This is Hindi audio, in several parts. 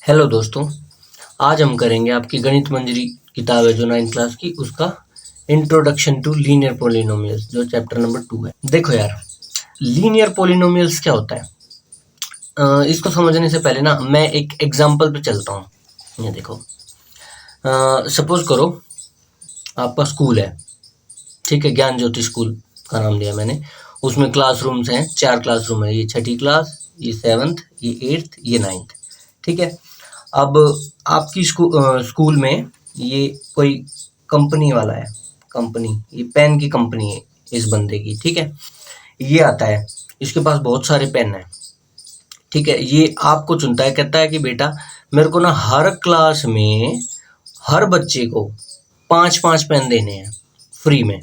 हेलो दोस्तों, आज हम करेंगे आपकी गणित मंजरी किताब है जो 9th क्लास की, उसका इंट्रोडक्शन टू लीनियर पॉलिनोमियल्स जो चैप्टर नंबर 2 है। देखो यार, लीनियर पॉलिनोमियल्स क्या होता है, इसको समझने से पहले ना मैं एक एग्जांपल पे चलता हूँ। ये देखो, सपोज करो आपका स्कूल है, ठीक है, ज्ञान ज्योति स्कूल का नाम दिया मैंने। उसमें क्लासरूम्स हैं, 4 क्लासरूम है, ये 6ठी क्लास, ये 7th, ये 8th, ये 9th, ठीक है। अब आपकी स्कूल में ये कोई कंपनी वाला है, कंपनी, ये पेन की कंपनी है इस बंदे की, ठीक है। ये आता है, इसके पास बहुत सारे पेन है, ठीक है। ये आपको चुनता है, कहता है कि बेटा मेरे को ना हर क्लास में हर बच्चे को 5-5 पेन देने हैं फ्री में,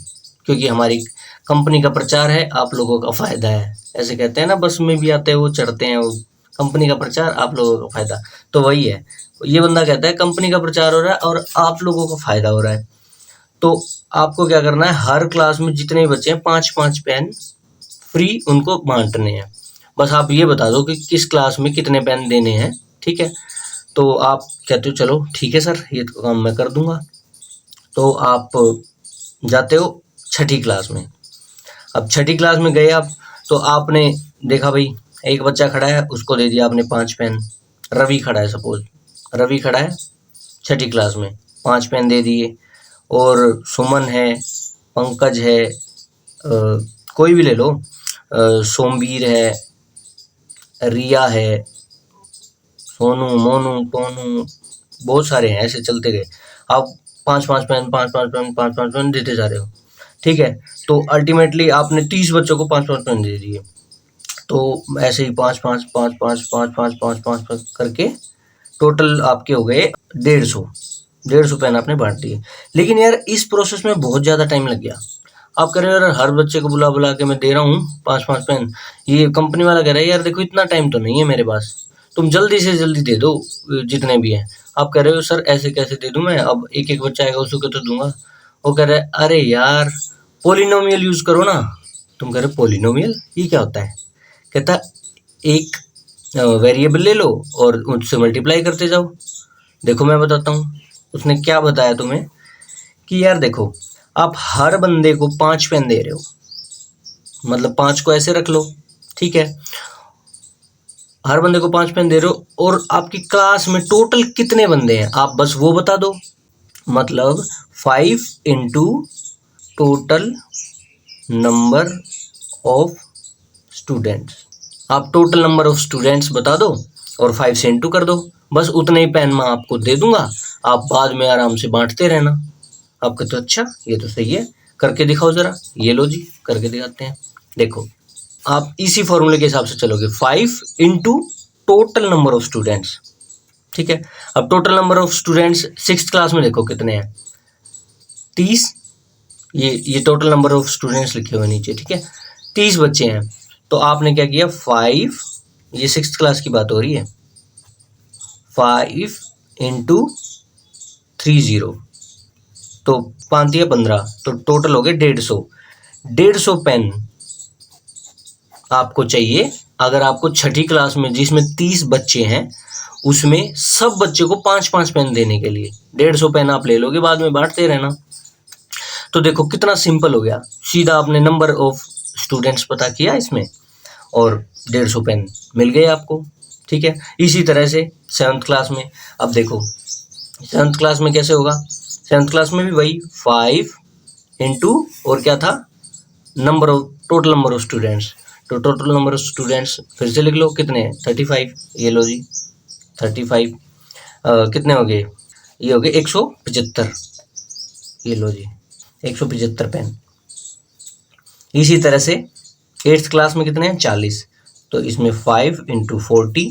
क्योंकि हमारी कंपनी का प्रचार है, आप लोगों का फायदा है। ऐसे कहते हैं ना, बस में भी आते हैं वो, चढ़ते हैं वो, कंपनी का प्रचार आप लोगों का फायदा। तो वही है, ये बंदा कहता है कंपनी का प्रचार हो रहा है और आप लोगों का फायदा हो रहा है। तो आपको क्या करना है, हर क्लास में जितने भी बच्चे हैं 5-5 पेन फ्री उनको बांटने हैं। बस आप ये बता दो कि किस क्लास में कितने पेन देने हैं, ठीक है। तो आप कहते हो चलो ठीक है सर, ये काम मैं कर दूंगा। तो आप जाते हो 6ठी क्लास में। अब 6ठी क्लास में गए आप, तो आपने देखा भाई एक बच्चा खड़ा है, उसको दे दिया आपने 5 पेन। रवि खड़ा है, सपोज रवि खड़ा है 6ठी क्लास में, 5 पेन दे दिए। और सुमन है, पंकज है, कोई भी ले लो, सोमवीर है, रिया है, सोनू, मोनू, टोनू, बहुत सारे हैं, ऐसे चलते गए। आप 5-5 पेन, 5-5 पेन, 5-5 पेन देते जा रहे हो, ठीक है। तो अल्टीमेटली आपने 30 बच्चों को 5-5 पेन दे दिए। तो ऐसे ही 5-5, 5-5, 5-5, 5-5 करके टोटल आपके हो गए 150 पेन आपने बांट दिए। लेकिन यार इस प्रोसेस में बहुत ज़्यादा टाइम लग गया। आप कह रहे हो यार हर बच्चे को बुला बुला के मैं दे रहा हूँ 5-5 पेन, ये कंपनी वाला कह रहा है यार देखो इतना टाइम तो नहीं है मेरे पास, तुम जल्दी से जल्दी दे दो जितने भी हैं। आप कह रहे हो सर ऐसे कैसे दे दूँ मैं, अब एक एक बच्चा आएगा उसको तो दूंगा। वो कह रहा है अरे यार पोलिनोमियल यूज़ करो ना। तुम कह रहे हो पोलिनोमियल, ये क्या होता है? कहता एक वेरिएबल ले लो और उससे मल्टीप्लाई करते जाओ। देखो मैं बताता हूँ उसने क्या बताया तुम्हें, कि यार देखो आप हर बंदे को 5 पेन दे रहे हो, मतलब 5 को ऐसे रख लो, ठीक है। हर बंदे को 5 पेन दे रहे हो, और आपकी क्लास में टोटल कितने बंदे हैं आप बस वो बता दो। मतलब 5 into total number of students. आप टोटल नंबर ऑफ स्टूडेंट्स बता दो और 5 से इंटू कर दो, बस उतने ही पेन मैं आपको दे दूंगा, आप बाद में आराम से बांटते रहना। आप कहते हो अच्छा ये तो सही है, करके दिखाओ जरा। ये लो जी, करके दिखाते हैं। देखो आप इसी फॉर्मूले के हिसाब से चलोगे, 5 into total number of students, ठीक है। अब total number of students 6th class में देखो कितने हैं, 30। ये टोटल नंबर ऑफ स्टूडेंट्स लिखे हुए नीचे, ठीक है, 30 बच्चे हैं। तो आपने क्या किया, 5, ये 6th क्लास की बात हो रही है, 5 इंटू 30, तो 5 या 15, तो टोटल हो गए 150 पेन आपको चाहिए। अगर आपको 6ठी क्लास में जिसमें 30 बच्चे हैं उसमें सब बच्चे को 5-5 पेन देने के लिए 150 पेन आप ले लोगे, बाद में बांटते रहना। तो देखो कितना सिंपल हो गया, सीधा आपने नंबर ऑफ स्टूडेंट्स पता किया इसमें और 150 पेन मिल गए आपको, ठीक है। इसी तरह से 7th क्लास में, अब देखो 7th क्लास में कैसे होगा, 7th क्लास में भी वही 5 इंटू और क्या था, number of total number of students. तो टोटल नंबर ऑफ स्टूडेंट्स फिर से लिख लो कितने हैं, 35। ये लो जी 35, कितने हो गए, ये हो गए 175। ये लो जी 175 पेन। इसी तरह से 8th क्लास में कितने हैं, 40। तो इसमें 5 इंटू 40,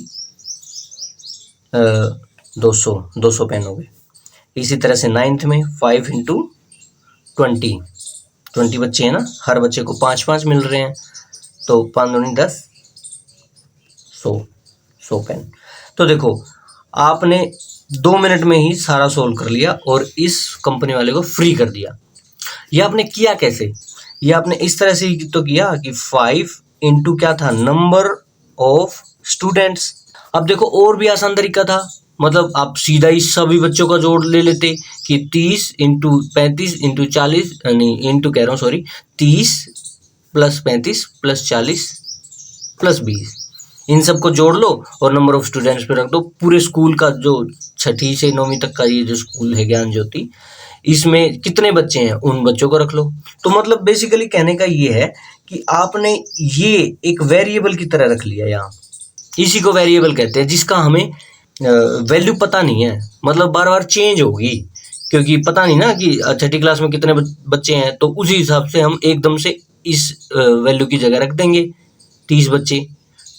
200 पेन हो गए। इसी तरह से 9th में 5 इंटू 20 बच्चे हैं ना, हर बच्चे को 5-5 मिल रहे हैं, तो 5 दूनी 10, 100 पेन। तो देखो आपने 2 मिनट में ही सारा सोल्व कर लिया और इस कंपनी वाले को फ्री कर दिया। ये आपने किया कैसे, ये आपने इस तरह से तो किया कि 5 इंटू क्या था, नंबर ऑफ स्टूडेंट्स। अब देखो और भी आसान तरीका था, मतलब आप सीधा ही सभी बच्चों का जोड़ ले लेते कि 30 इंटू 35 इंटू 40, नहीं इंटू कह रहा हूँ सॉरी, 30 प्लस 35 प्लस 40 प्लस 20, इन सबको जोड़ लो और नंबर ऑफ स्टूडेंट्स पे रख दो। पूरे स्कूल का जो 6ठी से 9वीं तक का ये जो स्कूल है ज्ञान ज्योति, इसमें कितने बच्चे हैं उन बच्चों को रख लो। तो मतलब बेसिकली कहने का ये है कि आपने ये एक वेरिएबल की तरह रख लिया यहाँ, इसी को वेरिएबल कहते हैं जिसका हमें वैल्यू पता नहीं है, मतलब बार बार चेंज होगी क्योंकि पता नहीं ना कि 6ठी क्लास में कितने बच्चे हैं, तो उसी हिसाब से हम एकदम से इस वैल्यू की जगह रख देंगे 30 बच्चे,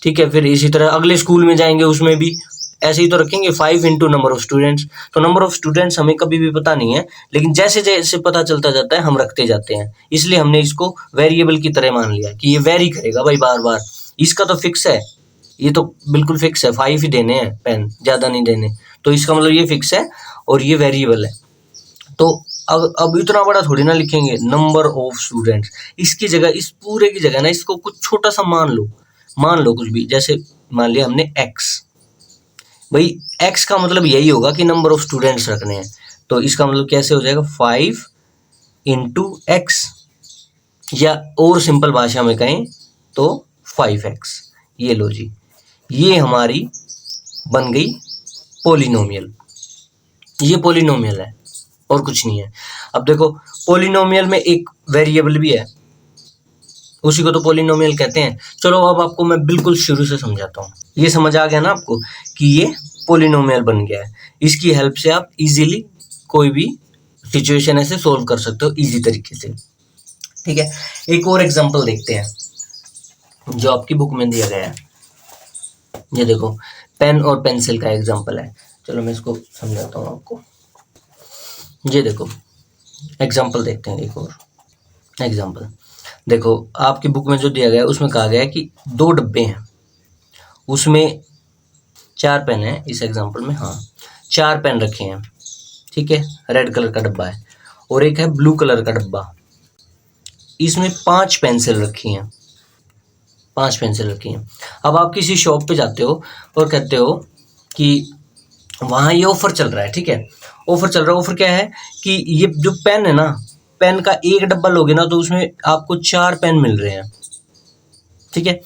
ठीक है। फिर इसी तरह अगले स्कूल में जाएंगे उसमें भी ऐसे ही तो रखेंगे 5 इंटू नंबर ऑफ स्टूडेंट्स। तो नंबर ऑफ स्टूडेंट्स हमें कभी भी पता नहीं है, लेकिन जैसे जैसे पता चलता जाता है हम रखते जाते हैं, इसलिए हमने इसको वेरिएबल की तरह मान लिया कि ये वेरी करेगा भाई बार बार। इसका तो फिक्स है, ये तो बिल्कुल फिक्स है, 5 ही देने हैं पेन, ज़्यादा नहीं देने, तो इसका मतलब ये फिक्स है और ये वेरिएबल है। तो अब इतना बड़ा थोड़ी ना लिखेंगे नंबर ऑफ स्टूडेंट्स, इसकी जगह इस पूरे की जगह ना इसको कुछ छोटा सा मान लो कुछ भी, जैसे मान लिया हमने x, भाई x का मतलब यही होगा कि नंबर ऑफ स्टूडेंट्स रखने हैं, तो इसका मतलब कैसे हो जाएगा 5 इंटू एक्स, या और सिंपल भाषा में कहें तो 5x। ये लो जी, ये हमारी बन गई पोलिनोमियल, ये पोलिनोमियल है और कुछ नहीं है। अब देखो पोलिनोमियल में एक वेरिएबल भी है, उसी को तो पोलिनोमियल कहते हैं। चलो अब आपको मैं बिल्कुल शुरू से समझाता हूँ, ये समझ आ गया ना आपको कि ये पोलिनोमियल बन गया है। इसकी हेल्प से आप इजीली कोई भी सिचुएशन ऐसे सोल्व कर सकते हो इजी तरीके से, ठीक है। एक और एग्जांपल देखते हैं जो आपकी बुक में दिया गया है। ये देखो पेन और पेंसिल का एग्जांपल है, चलो मैं इसको समझाता हूँ आपको। ये देखो एग्जांपल देखते हैं, एक और एग्जांपल देखो, आपकी बुक में जो दिया गया है उसमें कहा गया है कि 2 डब्बे हैं, उसमें 4 पेन है इस एग्जांपल में, हाँ 4 पेन रखे हैं, ठीक है। रेड कलर का डब्बा है और एक है ब्लू कलर का डब्बा, इसमें 5 पेंसिल रखी हैं, 5 पेंसिल रखी हैं। अब आप किसी शॉप पे जाते हो और कहते हो कि वहाँ ये ऑफर चल रहा है, ठीक है। ऑफर चल रहा है, ऑफर क्या है कि ये जो पेन है ना, पेन का एक डब्बा लोगे ना तो उसमें आपको 4 पेन मिल रहे हैं, ठीक है।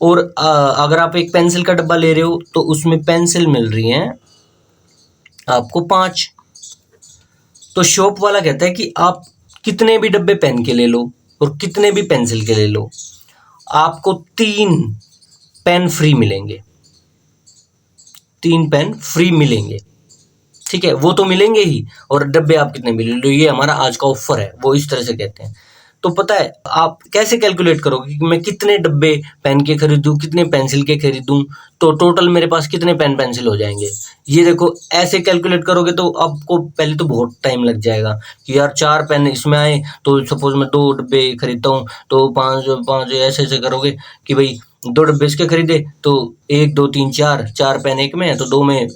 और अगर आप एक पेंसिल का डब्बा ले रहे हो तो उसमें पेंसिल मिल रही हैं आपको 5। तो शॉप वाला कहता है कि आप कितने भी डब्बे पेन के ले लो और कितने भी पेंसिल के ले लो, आपको 3 पेन फ्री मिलेंगे, 3 पेन फ्री मिलेंगे, ठीक है। वो तो मिलेंगे ही, और डब्बे आप कितने भी ले लो, ये हमारा आज का ऑफर है, वो इस तरह से कहते हैं। तो पता है आप कैसे कैलकुलेट करोगे कि मैं कितने डब्बे पेन के खरीदूं, कितने पेंसिल के खरीदूं, तो टोटल मेरे पास कितने पेन पेंसिल हो जाएंगे। ये देखो ऐसे कैलकुलेट करोगे तो आपको पहले तो बहुत टाइम लग जाएगा कि यार 4 पेन इसमें आए तो सपोज मैं 2 डब्बे खरीदता हूँ तो 5 ऐसे ऐसे करोगे कि भाई 2 डब्बे इसके खरीदे तो 1 2 3 4 पेन एक में है तो 2 में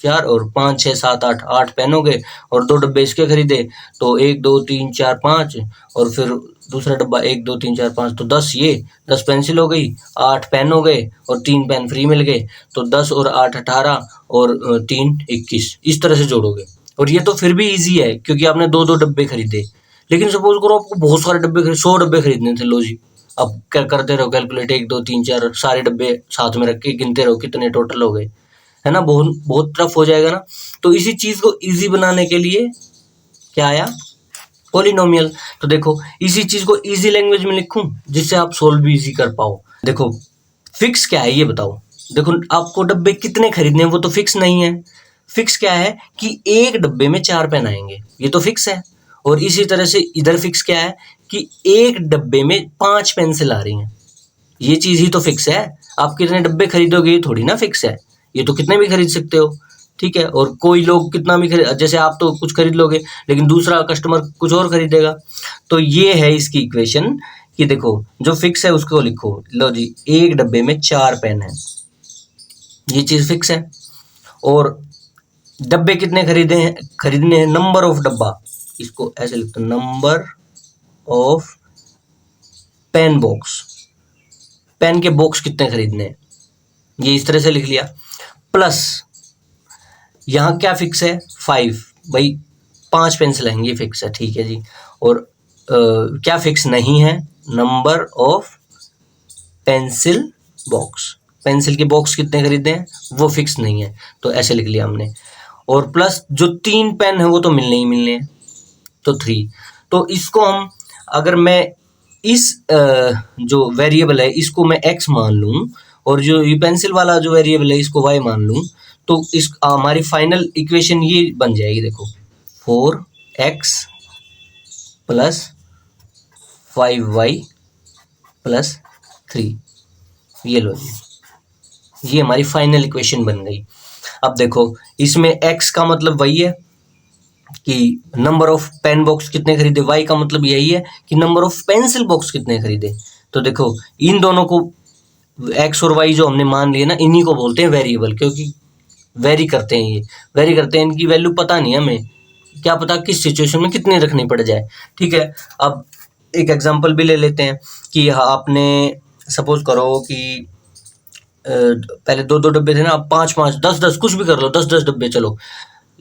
4 और 5 6 7 8 पेन हो गए, और 2 डब्बे इसके खरीदे तो 1 2 3 4 5, और फिर दूसरा डब्बा 1 2 3 4 5 तो 10, ये 10 पेंसिल हो गई, 8 पेन हो गए और 3 पेन फ्री मिल गए, तो 10 और 8 18 और 3 21, इस तरह से जोड़ोगे। और ये तो फिर भी ईजी है क्योंकि आपने 2 डब्बे खरीदे। लेकिन सपोज करो आपको बहुत सारे डब्बे खरीद 100 डब्बे खरीदने थे, लो जी अब क्या करते रहो कैलकुलेट, 1 2 3 4 सारे डब्बे साथ में रख के गिनते रहो कितने टोटल हो गए, है ना। बहुत बहुत टफ हो जाएगा ना। तो इसी चीज को इजी बनाने के लिए क्या आया, पोलिनोमियल। तो देखो इसी चीज को इजी लैंग्वेज में लिखूं जिससे आप सोल्व भी इजी कर पाओ। देखो फिक्स क्या है ये बताओ, देखो आपको डब्बे कितने खरीदने हैं वो तो फिक्स नहीं है। फिक्स क्या है कि एक डब्बे में 4 पेन आएंगे, ये तो फिक्स है। और इसी तरह से इधर फिक्स क्या है कि एक डब्बे में 5 पेंसिल आ रही हैं, ये चीज ही तो फिक्स है। आप कितने डब्बे खरीदोगे ये थोड़ी ना फिक्स है, ये तो कितने भी खरीद सकते हो, ठीक है। और कोई लोग कितना भी खरीद, जैसे आप तो कुछ खरीद लोगे लेकिन दूसरा कस्टमर कुछ और खरीदेगा। तो ये है इसकी इक्वेशन कि देखो जो फिक्स है उसको लिखो, लो जी एक डब्बे में 4 पेन है, ये चीज फिक्स है। और डब्बे कितने खरीदने हैं, नंबर ऑफ डब्बा, इसको ऐसे लिखते हैं number of pen box, pen के बॉक्स कितने खरीदने हैं, ये इस तरह से लिख लिया। प्लस यहाँ क्या फिक्स है 5, भाई 5 पेंसिल आएंगी फिक्स है, ठीक है जी। और क्या फिक्स नहीं है, number of pencil box, pencil के बॉक्स कितने खरीदे हैं वो फिक्स नहीं है, तो ऐसे लिख लिया हमने। और प्लस जो 3 पेन है वो तो मिलने ही मिलने हैं, तो 3। तो इसको हम, अगर मैं इस जो वेरिएबल है इसको मैं x मान लूँ और जो ये पेंसिल वाला जो वेरिएबल है इसको y मान लूँ, तो इस हमारी फाइनल इक्वेशन ये बन जाएगी, देखो 4x प्लस 5y प्लस 3, ये लो जी, ये हमारी फाइनल इक्वेशन बन गई। अब देखो इसमें x का मतलब वही है कि नंबर ऑफ पेन बॉक्स कितने खरीदे, y का मतलब यही है कि नंबर ऑफ पेंसिल बॉक्स कितने खरीदे। तो देखो इन दोनों को x और y जो हमने मान लिए ना, इन्हीं को बोलते हैं वेरिएबल, क्योंकि वेरी करते हैं, ये वेरी करते हैं, इनकी वैल्यू पता नहीं है हमें, क्या पता किस सिचुएशन में कितने रखनी पड़ जाए, ठीक है। अब एक एग्जांपल भी ले लेते हैं कि आपने सपोज करो कि पहले 2-2 डब्बे थे ना, अब 5-5 10-10 कुछ भी कर लो, 10-10 डब्बे चलो,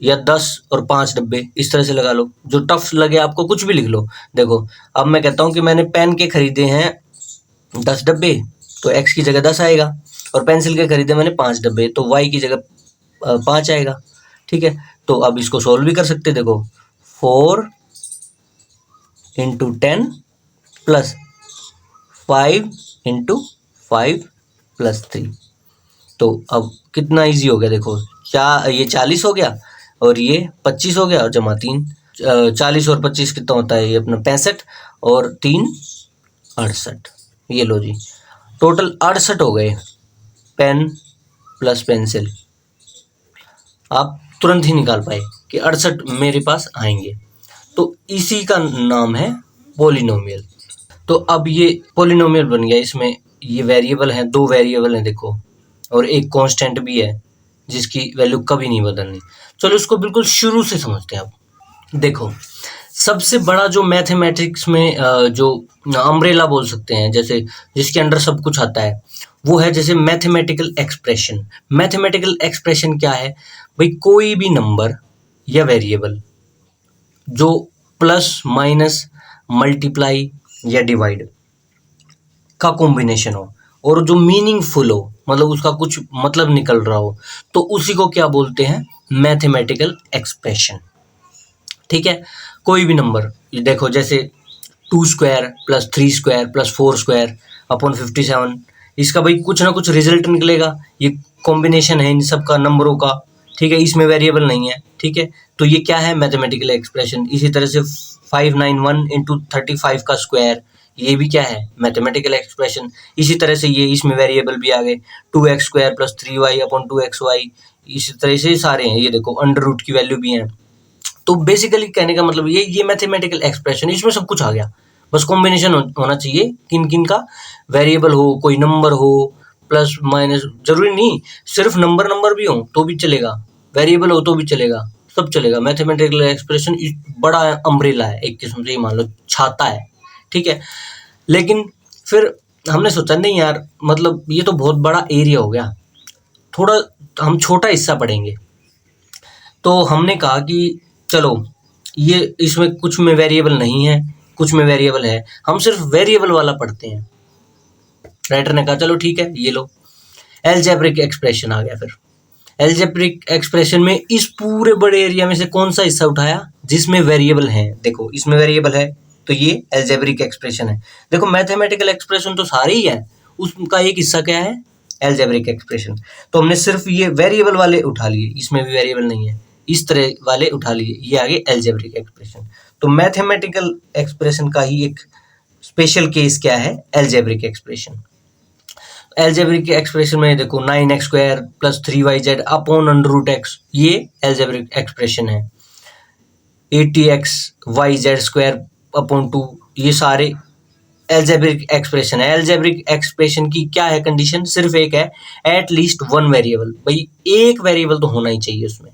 या 10 और 5 डब्बे इस तरह से लगा लो, जो टफ लगे आपको कुछ भी लिख लो। देखो अब मैं कहता हूँ कि मैंने पेन के खरीदे हैं 10 डब्बे, तो x की जगह 10 आएगा, और पेंसिल के खरीदे मैंने 5 डब्बे, तो y की जगह 5 आएगा, ठीक है। तो अब इसको सोल्व भी कर सकते, देखो 4 × 10 प्लस 5 × 5 प्लस 3, तो अब कितना इजी हो गया, देखो ये 40 हो गया और ये 25 हो गया, और जमा 3, 40 और 25 कितना होता है, ये अपना 65 और 3 68, ये लो जी, टोटल 68 हो गए पेन प्लस पेंसिल। आप तुरंत ही निकाल पाए कि 68 मेरे पास आएंगे, तो इसी का नाम है पॉलिनोमियल। तो अब ये पॉलिनोमियल बन गया, इसमें ये वेरिएबल हैं, 2 वेरिएबल हैं देखो, और एक कांस्टेंट भी है जिसकी वैल्यू कभी नहीं बदलनी। चलो इसको बिल्कुल शुरू से समझते हैं। अब देखो सबसे बड़ा जो मैथमेटिक्स में जो अम्ब्रेला बोल सकते हैं, जैसे जिसके अंडर सब कुछ आता है, वो है जैसे मैथमेटिकल एक्सप्रेशन। मैथमेटिकल एक्सप्रेशन क्या है भाई, कोई भी नंबर या वेरिएबल जो प्लस माइनस मल्टीप्लाई या डिवाइड का कॉम्बिनेशन हो और जो मीनिंगफुल हो, मतलब उसका कुछ मतलब निकल रहा हो, तो उसी को क्या बोलते हैं, मैथमेटिकल एक्सप्रेशन, ठीक है। कोई भी नंबर देखो, जैसे 2 square plus 3 square plus 4 square upon 57, इसका भाई कुछ ना कुछ रिजल्ट निकलेगा, ये कॉम्बिनेशन है इन सब का नंबरों का, ठीक है, इसमें वेरिएबल नहीं है, ठीक है, तो ये क्या है, मैथमेटिकल एक्सप्रेशन। इसी तरह से 591 × 35 का स्क्वायर, ये भी क्या है, मैथमेटिकल एक्सप्रेशन। इसी तरह से ये इसमें वेरिएबल भी आ गए, 2x square plus 3y upon 2xy, इसी तरह से सारे हैं, ये देखो अंडर रूट की वैल्यू भी है। तो बेसिकली कहने का मतलब ये मैथमेटिकल एक्सप्रेशन, इसमें सब कुछ आ गया, बस कॉम्बिनेशन होना चाहिए, किन किन का, वेरिएबल हो, कोई नंबर हो, प्लस माइनस, जरूरी नहीं सिर्फ नंबर भी हो तो भी चलेगा, वेरिएबल हो तो भी चलेगा, सब चलेगा। मैथमेटिकल एक्सप्रेशन बड़ा अम्ब्रेला है, एक किस्म से मान लो छाता है, ठीक है। लेकिन फिर हमने सोचा नहीं यार, मतलब ये तो बहुत बड़ा एरिया हो गया, थोड़ा हम छोटा हिस्सा पढ़ेंगे। तो हमने कहा कि चलो ये इसमें कुछ में वेरिएबल नहीं है, कुछ में वेरिएबल है, हम सिर्फ वेरिएबल वाला पढ़ते हैं। राइटर ने कहा चलो ठीक है, ये लो एलजेब्रिक एक्सप्रेशन आ गया। फिर एलजेब्रिक एक्सप्रेशन में इस पूरे बड़े एरिया में से कौन सा हिस्सा उठाया जिसमें वेरिएबल है, देखो इसमें वेरिएबल है तो ये एलजेब्रिक एक्सप्रेशन है। देखो मैथमेटिकल एक्सप्रेशन तो सारे ही है, उसका एक हिस्सा क्या है, एलजेब्रिक एक्सप्रेशन। तो हमने सिर्फ ये वेरिएबल वाले उठा लिए, इसमें भी वेरिएबल नहीं है, इस तरह वाले उठा लिए, ये आगे एलजेब्रिक एक्सप्रेशन। तो मैथमेटिकल एक्सप्रेशन का ही एक स्पेशल केस क्या है, एलजेब्रिक एक्सप्रेशन। एलजेब्रिक एक्सप्रेशन में देखो 9x square plus 3yz upon under root x, ये एलजेब्रिक एक्सप्रेशन है। 80x yz स्क्वायर अपॉन 2, ये सारे एलजेब्रिक एक्सप्रेशन है। एलजेब्रिक एक्सप्रेशन की क्या है कंडीशन, सिर्फ एक है, एट लीस्ट 1 वेरिएबल, भाई एक वेरिएबल तो होना ही चाहिए उसमें।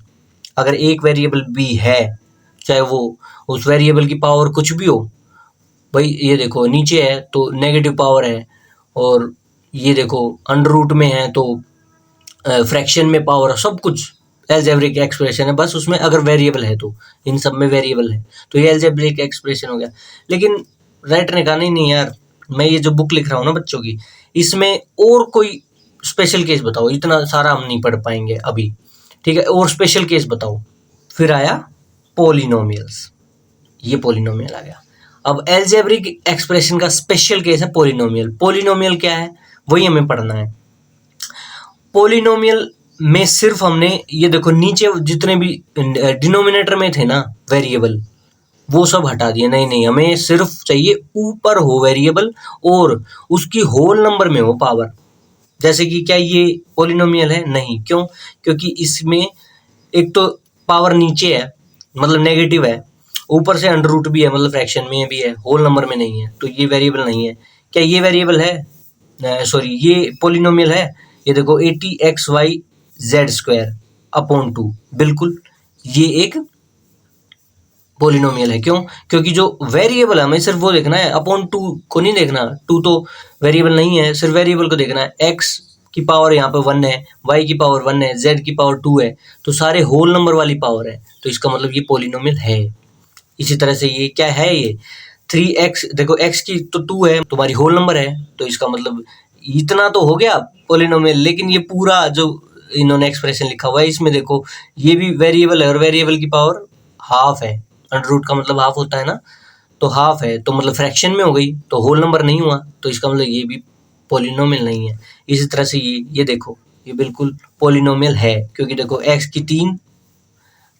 अगर एक वेरिएबल भी है, चाहे वो उस वेरिएबल की पावर कुछ भी हो, भाई ये देखो नीचे है तो नेगेटिव पावर है, और ये देखो अंडर रूट में है तो फ्रैक्शन में पावर है, सब कुछ एल्जेब्रिक एक्सप्रेशन है, बस उसमें अगर वेरिएबल है तो, इन सब में वेरिएबल है तो ये एल्जेब्रिक एक्सप्रेशन हो गया। लेकिन राइटर ने कहा नहीं यार, मैं ये जो बुक लिख रहा हूँ ना बच्चों की, इसमें और कोई स्पेशल केस बताओ, इतना सारा हम नहीं पढ़ पाएंगे अभी, ठीक है, और स्पेशल केस बताओ। फिर आया पॉलिनोमियल्स, ये पॉलिनोमियल आ गया। अब एल्जेब्रिक एक्सप्रेशन का स्पेशल केस है पॉलिनोमियल। पॉलिनोमियल क्या है वही हमें पढ़ना है। पॉलिनोमियल में सिर्फ हमने ये देखो नीचे जितने भी डिनोमिनेटर में थे ना वेरिएबल, वो सब हटा दिए। नहीं, हमें सिर्फ चाहिए ऊपर हो वेरिएबल और उसकी होल नंबर में हो पावर। जैसे कि क्या ये पॉलिनोमियल है? नहीं। क्यों? क्योंकि इसमें एक तो पावर नीचे है मतलब नेगेटिव है, ऊपर से अंडर रूट भी है मतलब फ्रैक्शन में भी है, होल नंबर में नहीं है, तो ये वेरिएबल नहीं है। क्या ये वेरिएबल है? सॉरी, ये पॉलिनोमियल है। ये देखो 80xy/z² अपॉन 2, बिल्कुल ये एक पॉलिनोमियल है। क्यों? क्योंकि जो वेरिएबल है हमें सिर्फ वो देखना है, अपॉन 2 को नहीं देखना। 2 तो वेरिएबल नहीं है, सिर्फ वेरिएबल को देखना है। x की पावर यहाँ पे 1 है, y की पावर 1 है, z की पावर 2 है, तो सारे होल नंबर वाली पावर है, तो इसका मतलब ये पॉलिनोमियल है। इसी तरह से ये क्या है, ये 3x, देखो x की तो 2 है, तुम्हारी होल नंबर है, तो इसका मतलब इतना तो हो गया पॉलिनोमियल। लेकिन ये पूरा जो इन्होंने एक्सप्रेशन लिखा हुआ है इसमें देखो ये भी वेरिएबल है और वेरिएबल की पावर हाफ है। अंडर रूट का मतलब हाफ होता है ना, तो हाफ है तो मतलब फ्रैक्शन में हो गई, तो होल नंबर नहीं हुआ, तो इसका मतलब ये भी पॉलिनोमियल नहीं है। इसी तरह से ये देखो ये बिल्कुल पॉलिनोमियल है, क्योंकि देखो x की 3,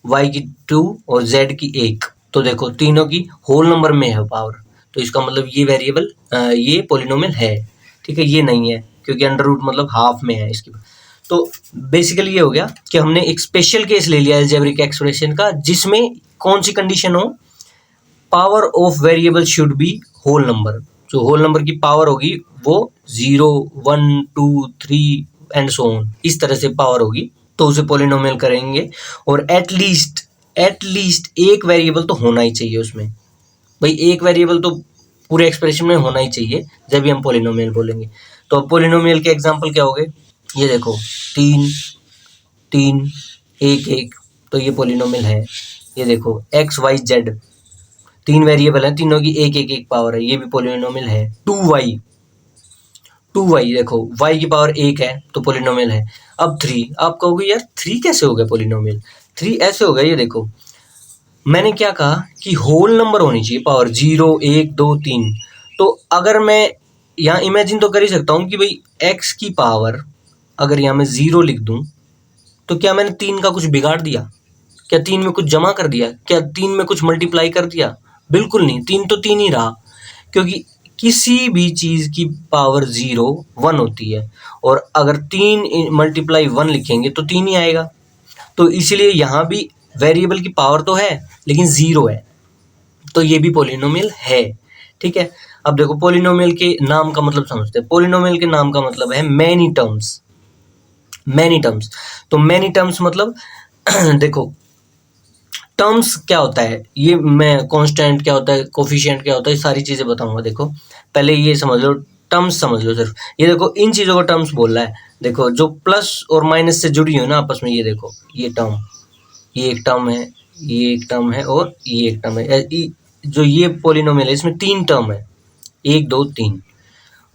y की 2 और z की 1, तो देखो तीनों की होल नंबर में है पावर, तो इसका मतलब ये वेरिएबल ये पॉलिनोमियल है। ठीक है, ये नहीं है क्योंकि अंडर रूट मतलब हाफ में है इसकी। तो बेसिकली ये हो गया कि हमने एक स्पेशल केस ले लिया अलजेब्रिक एक्सप्रेशन का, जिसमें कौन सी कंडीशन हो, power of variable should be whole number. जो होल नंबर की पावर होगी वो 0, 1, 2, 3 एंड सो ऑन, इस तरह से पावर होगी, तो उसे पॉलिनोमियल करेंगे। और एटलीस्ट एक वेरिएबल तो होना ही चाहिए उसमें। भाई एक वेरिएबल तो पूरे एक्सप्रेशन में होना ही चाहिए जब भी हम पॉलिनोमियल बोलेंगे। तो अब पॉलिनोमियल के एग्जांपल क्या हो गए, ये देखो 3, 3, 1, 1, तो ये पॉलिनोमियल है। ये देखो x, y, z, 3 वेरिएबल हैं, तीनों की 1, 1, 1 पावर है, ये भी पॉलिनोमियल है। 2y देखो y की पावर 1 है तो पॉलिनोमियल है। अब 3, आप कहोगे यार 3 कैसे हो गया पॉलिनोमियल? 3 ऐसे हो गया, ये देखो मैंने क्या कहा कि होल नंबर होनी चाहिए पावर 0, 1, 2, 3। तो अगर मैं यहाँ इमेजिन तो कर ही सकता हूँ कि भाई x की पावर अगर यहाँ मैं 0 लिख दूँ तो क्या मैंने 3 का कुछ बिगाड़ दिया? क्या 3 में कुछ जमा कर दिया? क्या 3 में कुछ मल्टीप्लाई कर दिया? बिल्कुल नहीं, 3 तो 3 ही रहा, क्योंकि किसी भी चीज़ की पावर 0 1 होती है, और अगर 3 मल्टीप्लाई 1 लिखेंगे तो 3 ही आएगा। तो इसलिए यहाँ भी वेरिएबल की पावर तो है लेकिन 0 है, तो ये भी पॉलिनोमियल है। ठीक है, अब देखो पॉलिनोमियल के नाम का मतलब समझते हैं। पॉलिनोमियल के नाम का मतलब है मैनी टर्म्स। तो मैनी टर्म्स मतलब देखो टर्म्स क्या होता है, ये मैं कांस्टेंट क्या होता है, कोफिशिएंट क्या होता है, ये सारी चीज़ें बताऊंगा। देखो पहले ये समझ लो, टर्म्स समझ लो सिर्फ। ये देखो इन चीज़ों को टर्म्स बोल रहा है। देखो जो प्लस और माइनस से जुड़ी हो ना आपस में, ये देखो ये टर्म, ये एक टर्म है, ये एक टर्म है और ये एक टर्म है। जो ये पॉलिनोमियल है इसमें 3 टर्म है, 1, 2, 3।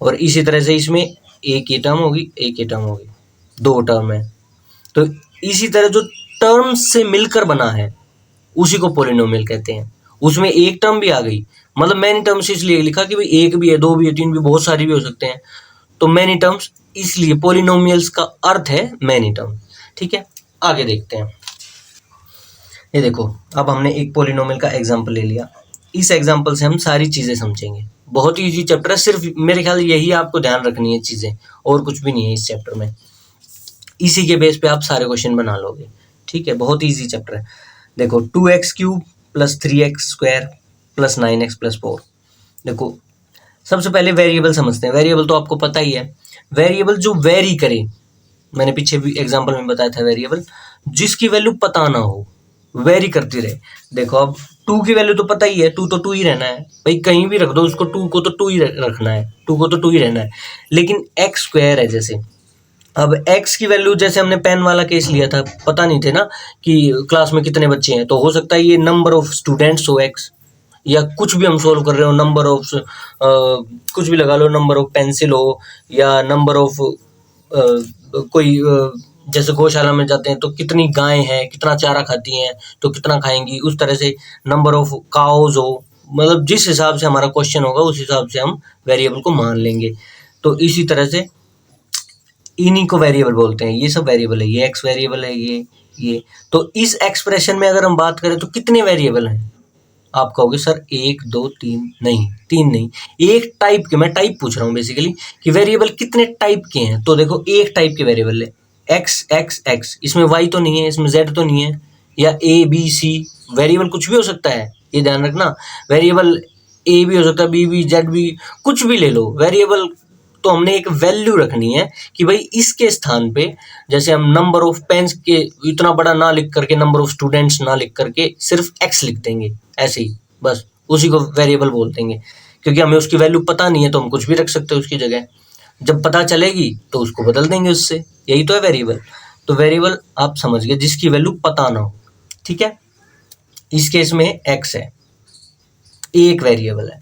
और इसी तरह से इसमें एक ये टर्म होगी, एक ये टर्म होगी, 2 टर्म है। तो इसी तरह जो टर्म्स से मिलकर बना है उसी को पॉलिनोमियल कहते हैं। उसमें एक टर्म भी आ गई, मतलब मैनी टर्म्स इसलिए लिखा कि भाई 1 भी है, 2 भी है, 3 भी, बहुत सारी भी हो सकते हैं, तो मैनी टर्म्स, इसलिए पॉलिनोमियल्स का अर्थ है मैनी टर्म्स। ठीक है, आगे देखते हैं। ये देखो अब हमने एक पॉलिनोमियल का एग्जांपल ले लिया, इस एग्जांपल से हम सारी चीज़ें समझेंगे। बहुत ही इजी चैप्टर है, सिर्फ मेरे ख्याल यही आपको ध्यान रखनी है चीज़ें, और कुछ भी नहीं है इस चैप्टर में। इसी के बेस पे आप सारे क्वेश्चन बना लोगे। ठीक है, बहुत ईजी चैप्टर है। देखो 2x³ + 3x² + 9x + 4। देखो सबसे पहले वेरिएबल समझते हैं। वेरिएबल तो आपको पता ही है, वेरिएबल जो वेरी करे, मैंने पीछे भी एग्जांपल में बताया था, वेरिएबल जिसकी वैल्यू पता ना हो, वेरी करती रहे। देखो अब 2 की वैल्यू तो पता ही है, 2 तो 2 ही रहना है भाई, कहीं भी रख दो उसको, 2 को तो 2 ही रखना है, 2 को तो 2 ही रहना है। लेकिन x² है, जैसे अब x की वैल्यू, जैसे हमने पेन वाला केस लिया था, पता नहीं थे ना कि क्लास में कितने बच्चे हैं, तो हो सकता है ये नंबर ऑफ स्टूडेंट्स हो x, या कुछ भी हम सोल्व कर रहे हो नंबर ऑफ, कुछ भी लगा लो, नंबर ऑफ पेंसिल हो, या नंबर ऑफ कोई जैसे गौशाला में जाते हैं तो कितनी गायें हैं, कितना चारा खाती हैं, तो कितना खाएंगी, उस तरह से नंबर ऑफ काउज हो, मतलब जिस हिसाब से हमारा क्वेश्चन होगा उस हिसाब से हम वेरिएबल को मान लेंगे। तो इसी तरह से इन्हीं को वेरिएबल बोलते हैं, ये सब वेरिएबल है, ये एक्स वेरिएबल है, ये। तो इस एक्सप्रेशन में अगर हम बात करें तो कितने वेरिएबल हैं? आप कहोगे सर 1 2 3, नहीं 3 नहीं, एक टाइप के, मैं टाइप पूछ रहा हूँ बेसिकली कि वेरिएबल कितने टाइप के हैं। तो देखो एक टाइप के वेरिएबल है एक्स एक्स एक्स, इसमें वाई तो नहीं है, इसमें जेड तो नहीं है, या ए बी सी, वेरिएबल कुछ भी हो सकता है, ये ध्यान रखना। वेरिएबल ए भी हो सकता है, बी भी, जेड भी, कुछ भी ले लो वेरिएबल। तो हमने एक वैल्यू रखनी है कि भाई इसके स्थान पे, जैसे हम नंबर ऑफ पेन्स के इतना बड़ा ना लिख करके, नंबर ऑफ स्टूडेंट्स ना लिख करके सिर्फ एक्स लिख देंगे, ऐसे ही बस, उसी को वेरिएबल बोल देंगे। क्योंकि हमें उसकी वैल्यू पता नहीं है तो हम कुछ भी रख सकते हैं उसकी जगह, जब पता चलेगी तो उसको बदल देंगे उससे, यही तो है वेरिएबल। तो वेरिएबल आप समझ गए जिसकी वैल्यू पता ना हो, ठीक है। इस केस में एक्स है, एक वेरिएबल है,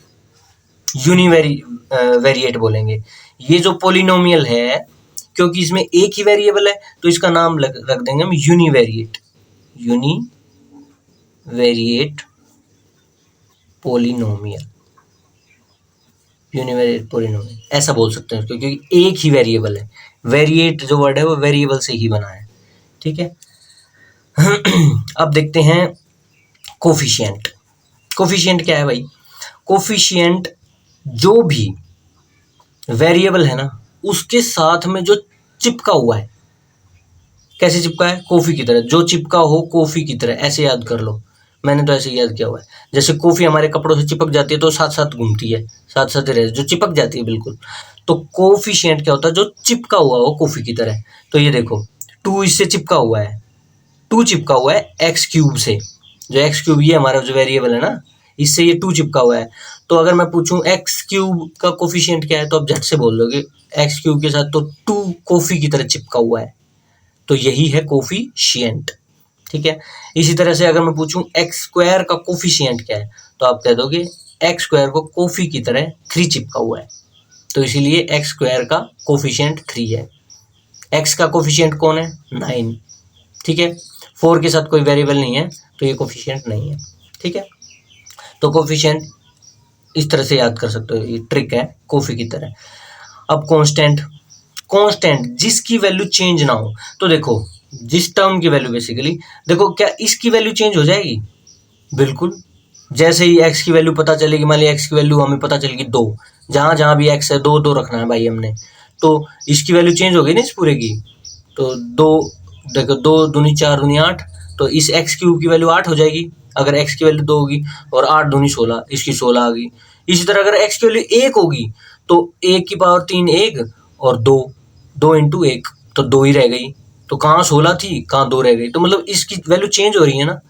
वेरिएट बोलेंगे। ये जो पोलिनोमियल है, क्योंकि इसमें एक ही वेरिएबल है तो इसका नाम रख देंगे हम univariate, univariate polynomial, univariate polynomial ऐसा बोल सकते हैं उसको, क्योंकि एक ही वेरिएबल है। वेरिएट जो वर्ड है वो वेरिएबल से ही बना है, ठीक है। अब देखते हैं कोफिशिएंट। कोफिशिएंट क्या है भाई? कोफिशिएंट जो भी वेरिएबल है ना, उसके साथ में जो चिपका हुआ है, कैसे चिपका है? कॉफी की तरह, जो चिपका हो कॉफी की तरह, ऐसे याद कर लो। मैंने तो ऐसे याद किया हुआ है, जैसे कॉफी हमारे कपड़ों से चिपक जाती है तो साथ साथ घूमती है, साथ साथ रह, जो चिपक जाती है बिल्कुल। तो कोफिशिएंट क्या होता है? जो चिपका हुआ हो कॉफी की तरह। तो ये देखो 2 इससे चिपका हुआ है, 2 चिपका हुआ है एक्स क्यूब से, जो एक्स क्यूब ये हमारा जो वेरिएबल है ना, इससे ये 2 चिपका हुआ है। तो अगर मैं पूछूं एक्स क्यूब का कोफिशिएंट क्या है, तो आप झट से बोल दोगे एक्स क्यूब के साथ तो 2 कॉफी की तरह चिपका हुआ है, तो यही है कोफिशिएंट, ठीक है। इसी तरह से अगर मैं पूछूं एक्स स्क्वायर का कोफिशिएंट क्या है, तो आप कह दोगे एक्स स्क्वायर को कॉफी की तरह 3 चिपका हुआ है, तो इसीलिए एक्स स्क्वायर का कोफिशिएंट 3 है। एक्स का कोफिशिएंट कौन है? 9, ठीक है। 4 के साथ कोई वेरिएबल नहीं है तो ये कोफिशिएंट नहीं है, ठीक है। तो कोफिशिएंट इस तरह से याद कर सकते हो, ये ट्रिक है कॉफी की तरह। अब कांस्टेंट, कांस्टेंट जिसकी वैल्यू चेंज ना हो। तो देखो जिस टर्म की वैल्यू बेसिकली, देखो क्या इसकी वैल्यू चेंज हो जाएगी? बिल्कुल। जैसे ही एक्स की वैल्यू पता चलेगी, मान लिया एक्स की वैल्यू हमें पता चलेगी 2, जहाँ जहाँ भी एक्स है 2 2 रखना है भाई हमने, तो इसकी वैल्यू चेंज हो गई ना इस पूरे की। तो 2, देखो 2 दूनी 4 दूनी 8, तो इस एक्स क्यूब की वैल्यू 8 हो जाएगी अगर एक्स की वैल्यू 2 होगी, और 8 दूनी 16, इसकी 16 आ गई। इसी तरह अगर एक्स की वैल्यू 1 होगी तो 1 की पावर 3 1, और 2, 2 इंटू 1, तो 2 ही रह गई। तो कहाँ 16 थी, कहाँ 2 रह गई, तो मतलब इसकी वैल्यू चेंज हो रही है ना।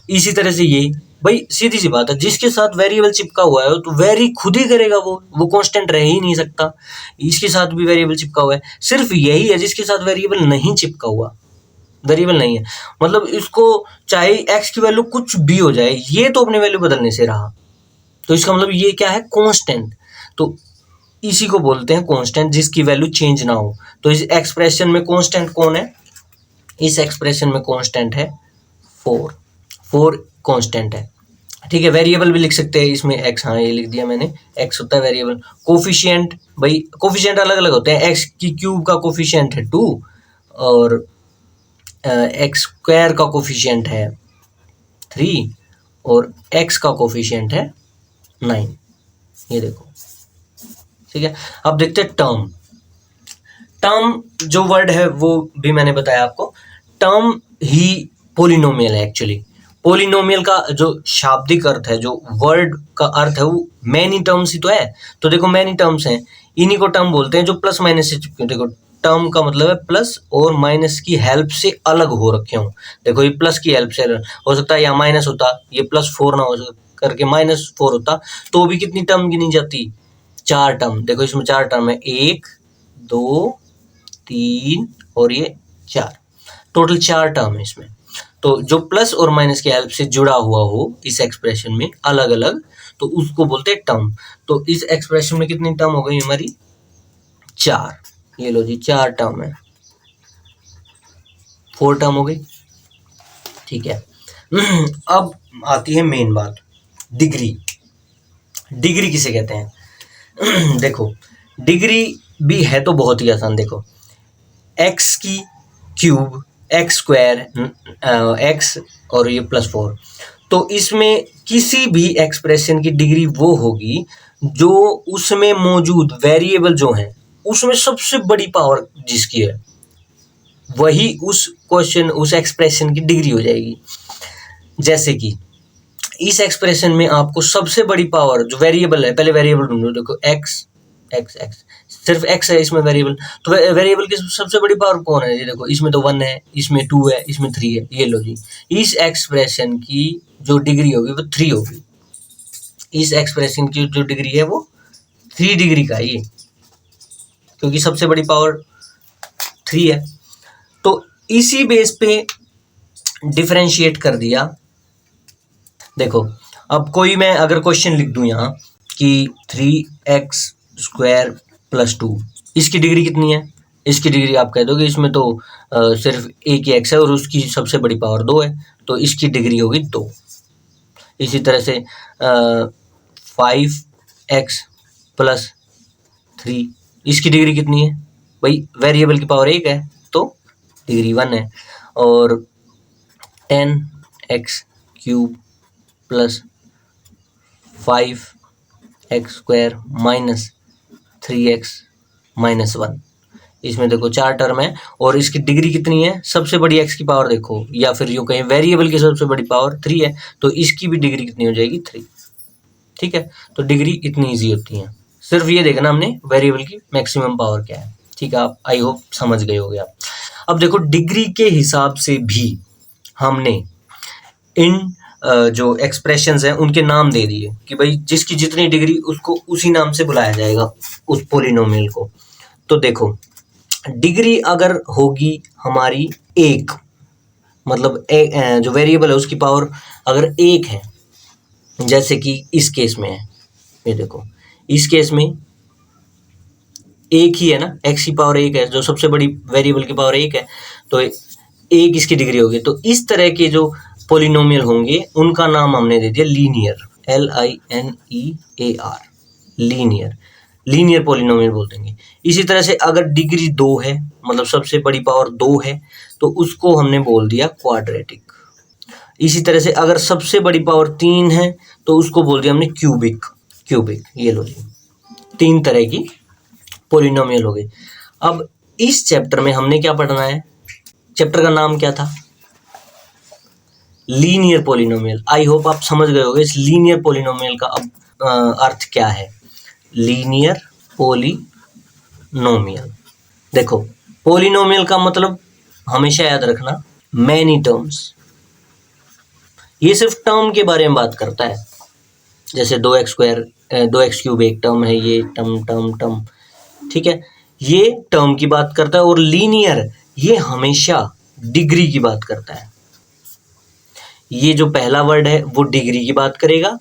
इसी तरह से ये भाई सीधी सी बात है, जिसके साथ वेरिएबल चिपका हुआ है तो वेरी खुद ही करेगा, वो कांस्टेंट रह ही नहीं सकता। इसके साथ भी वेरिएबल चिपका हुआ है, सिर्फ यही है जिसके साथ वेरिएबल नहीं चिपका हुआ, वेरिएबल नहीं है, मतलब इसको चाहे एक्स की वैल्यू कुछ भी हो जाए, ये तो अपनी वैल्यू बदलने से रहा, तो इसका मतलब ये क्या है? कांस्टेंट। तो इसी को बोलते हैं कांस्टेंट, जिसकी वैल्यू चेंज ना हो। तो इस एक्सप्रेशन में कांस्टेंट कौन है? इस एक्सप्रेशन में कांस्टेंट है 4, 4 कांस्टेंट है, ठीक है। वेरिएबल भी लिख सकते हैं इसमें एक्स, हाँ ये लिख दिया मैंने, एक्स होता है वेरिएबल। कोफिशिएंट, भाई कोफिशिएंट अलग अलग होते हैं, एक्स की क्यूब का कोफिशिएंट है 2, और एक्स स्क्वायर का कोफिशिएंट है 3, और एक्स का कोफिशिएंट है 9, ये देखो, ठीक है। अब देखते हैं टर्म। टर्म जो वर्ड है वो भी मैंने बताया आपको, टर्म ही पोलिनोमियल है एक्चुअली। पोलिनोमियल का जो शाब्दिक अर्थ है, जो वर्ड का अर्थ है, वो मैनी टर्म्स ही तो है। तो देखो मैनी टर्म्स हैं, इन्हीं को टर्म बोलते हैं जो प्लस माइनस से चिपके। देखो टर्म का मतलब है प्लस और माइनस की हेल्प से अलग हो रखे हों। देखो ये प्लस की हेल्प से हो सकता है, या माइनस होता, ये +4 ना हो करके -4 होता, तो भी कितनी टर्म गिनी जाती? 4 टर्म। देखो इसमें 4 टर्म है, 1 2 3 और ये 4, टोटल 4 टर्म है इसमें। तो जो प्लस और माइनस की हेल्प से जुड़ा हुआ हो इस एक्सप्रेशन में अलग अलग, तो उसको बोलते हैं टर्म। तो इस एक्सप्रेशन में कितनी टर्म हो गई हमारी? 4। ये लो जी 4 टर्म है, 4 टर्म हो गई, ठीक है। अब आती है मेन बात, डिग्री। डिग्री किसे कहते हैं? देखो डिग्री भी है तो बहुत ही आसान। देखो एक्स की क्यूब, एक्स स्क्वायर, एक्स और ये +4, तो इसमें किसी भी एक्सप्रेशन की डिग्री वो होगी जो उसमें मौजूद वेरिएबल जो हैं उसमें सबसे बड़ी पावर जिसकी है वही उस क्वेश्चन उस एक्सप्रेशन की डिग्री हो जाएगी। जैसे कि इस एक्सप्रेशन में आपको सबसे बड़ी पावर जो वेरिएबल है, पहले वेरिएबल ढूंढो। देखो एक्स एक्स एक्स, सिर्फ एक्स है इसमें वेरिएबल, तो वेरिएबल की सबसे बड़ी पावर कौन है? ये देखो इसमें तो 1 है, इसमें 2 है, इसमें 3 है। ये लो जी, इस एक्सप्रेशन की जो डिग्री होगी वो 3 होगी। इस एक्सप्रेशन की जो डिग्री है वो 3 डिग्री का है ये, क्योंकि सबसे बड़ी पावर 3 है। तो इसी बेस पे डिफरेंशिएट कर दिया। देखो अब कोई मैं अगर क्वेश्चन लिख दूं यहाँ कि 3x² + 2, इसकी डिग्री कितनी है? इसकी डिग्री आप कह दोगे इसमें तो सिर्फ एक ही x है और उसकी सबसे बड़ी पावर 2 है, तो इसकी डिग्री होगी 2। इसी तरह से 5x + 3, इसकी डिग्री कितनी है? भाई वेरिएबल की पावर 1 है तो डिग्री 1 है। और 10x³ + 5x² - 3x - 1, इसमें देखो 4 टर्म है और इसकी डिग्री कितनी है? सबसे बड़ी x की पावर देखो, या फिर यूँ कहें वेरिएबल की सबसे बड़ी पावर 3 है, तो इसकी भी डिग्री कितनी हो जाएगी? 3। ठीक है, तो डिग्री इतनी ईजी होती है। सिर्फ ये देखना हमने वेरिएबल की मैक्सिमम पावर क्या है। ठीक है, आप आई होप समझ गए होगे आप। अब देखो डिग्री के हिसाब से भी हमने इन जो एक्सप्रेशंस हैं उनके नाम दे दिए कि भाई जिसकी जितनी डिग्री उसको उसी नाम से बुलाया जाएगा उस पोलिनोमियल को। तो देखो डिग्री अगर होगी हमारी 1, मतलब जो वेरिएबल है उसकी पावर अगर 1 है, जैसे कि इस केस में है, ये देखो इस केस में 1 ही है ना, x की पावर 1 है, जो सबसे बड़ी वेरिएबल की पावर 1 है, तो 1 इसकी डिग्री होगी। तो इस तरह के जो पोलिनोमियल होंगे उनका नाम हमने दे दिया linear, LINEAR, linear, linear polynomial बोल देंगे। इसी तरह से अगर डिग्री 2 है, मतलब सबसे बड़ी पावर 2 है, तो उसको हमने बोल दिया क्वाड्रेटिक। इसी तरह से अगर सबसे बड़ी पावर 3 है तो उसको बोल दिया हमने क्यूबिक। क्यूबिक, ये लो जी 3 तरह की पोलिनोमियल हो गई। अब इस चैप्टर में हमने क्या पढ़ना है? चैप्टर का नाम क्या था? Linear polynomial. आई होप आप समझ गए होंगे इस लीनियर पोलिनोमियल का अब अर्थ क्या है। लीनियर पोलिनोमियल, देखो पोलिनोमियल का मतलब हमेशा याद रखना मैनी टर्म्स। ये सिर्फ टर्म के बारे में बात करता है, जैसे 2x² 2x³ एक टर्म है, ये टर्म टर्म टर्म, ठीक है, ये टर्म की बात करता है। और लीनियर ये हमेशा डिग्री की बात करता है। ये जो पहला वर्ड है वो डिग्री की बात करेगा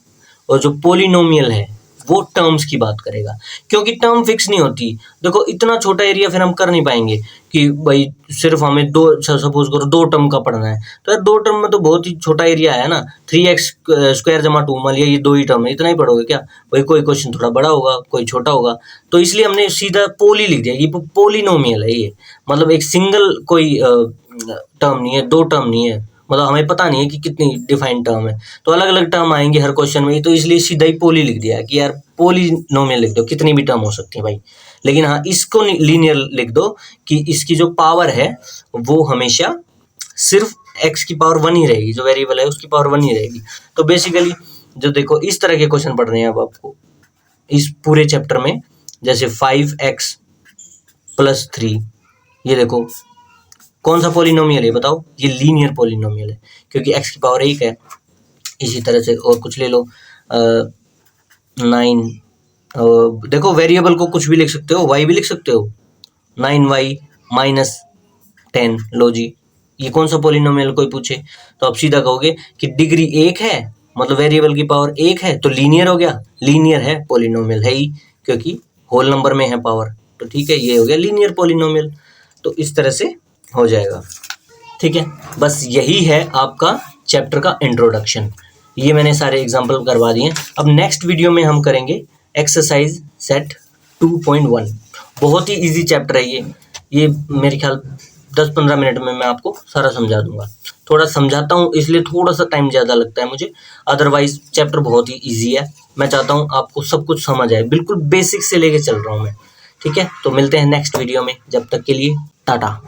और जो पोलिनोमियल है वो टर्म्स की बात करेगा, क्योंकि टर्म फिक्स नहीं होती। देखो इतना छोटा एरिया फिर हम कर नहीं पाएंगे कि भाई सिर्फ हमें सपोज करो 2 टर्म का पढ़ना है, तो यार 2 टर्म में तो बहुत ही छोटा एरिया है ना। 3x² = 2, मान लिया ये 2 ही टर्म है, इतना ही पढ़ोगे क्या? भाई कोई क्वेश्चन थोड़ा बड़ा होगा, कोई छोटा होगा, तो इसलिए हमने सीधा पोली लिख दिया। ये पोलिनोमियल है, ये मतलब एक सिंगल कोई टर्म नहीं है, 2 टर्म नहीं है, मतलब हमें पता नहीं है कि कितनी डिफाइंड टर्म है, तो अलग अलग टर्म आएंगे हर क्वेश्चन में, तो इसलिए सीधा ही पोली लिख दिया कि यार पोलिनोमियल लिख दो, कितनी भी टर्म हो सकती है भाई। लेकिन हाँ इसको लीनियर लिख दो कि इसकी जो पावर है वो हमेशा सिर्फ x की पावर 1 ही रहेगी, जो वेरिएबल है उसकी पावर 1 ही रहेगी। तो बेसिकली जो देखो इस तरह के क्वेश्चन पढ़ रहे हैं अब आपको इस पूरे चैप्टर में, जैसे 5x + 3, ये देखो कौन सा पोलिनोमियल है बताओ? ये लीनियर पोलिनोमियल है, क्योंकि x की पावर 1 है। इसी तरह से और कुछ ले लो 9, देखो वेरिएबल को कुछ भी लिख सकते हो, y भी लिख सकते हो, 9y -10। लो जी, ये कौन सा पॉलिनोमियल कोई पूछे तो आप सीधा कहोगे कि डिग्री 1 है, मतलब वेरिएबल की पावर 1 है तो लीनियर हो गया। लीनियर है, पॉलिनोमियल है ही, क्योंकि होल नंबर में है पावर, तो ठीक है, ये हो गया लीनियर पॉलिनोमियल। तो इस तरह से हो जाएगा, ठीक है। बस यही है आपका चैप्टर का इंट्रोडक्शन। ये मैंने सारे एग्जाम्पल करवा दिए। अब नेक्स्ट वीडियो में हम करेंगे एक्सरसाइज सेट 2.1। बहुत ही इजी चैप्टर है ये मेरे ख्याल 10-15 मिनट में मैं आपको सारा समझा दूंगा। थोड़ा समझाता हूँ इसलिए थोड़ा सा टाइम ज़्यादा लगता है मुझे, अदरवाइज चैप्टर बहुत ही ईजी है। मैं चाहता हूँ आपको सब कुछ समझ आए, बिल्कुल बेसिक से लेके चल रहा हूँ मैं, ठीक है। तो मिलते हैं नेक्स्ट वीडियो में, जब तक के लिए टाटा।